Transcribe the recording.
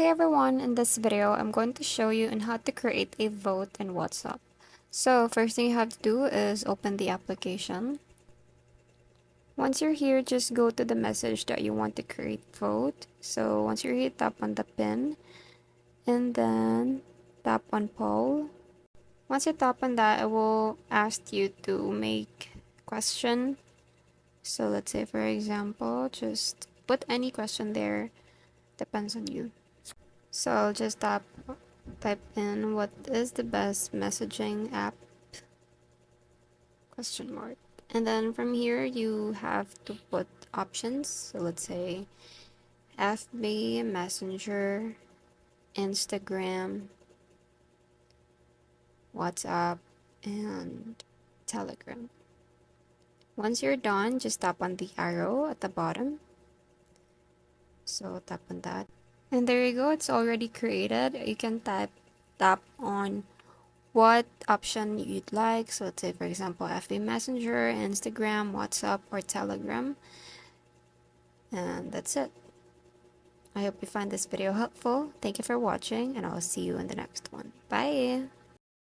Hey everyone, in this video, I'm going to show you on how to create a vote in WhatsApp. So first thing you have to do is open the application. Once you're here, just go to the message that you want to create vote. So once you're here, tap on the pin and then tap on poll. Once you tap on that, it will ask you to make question. So let's say for example, just put any question there, depends on you. So I'll just type in what is the best messaging app question mark, and then from here you have to put options. So let's say FB, Messenger, Instagram, WhatsApp, and Telegram. Once you're done, just tap on the arrow at the bottom. So tap on that, and there you go, it's already created. You can tap on what option you'd like. So let's say for example FB Messenger, Instagram, WhatsApp, or Telegram. And that's it. I hope you find this video helpful. Thank you for watching, and I'll see you in the next one. Bye!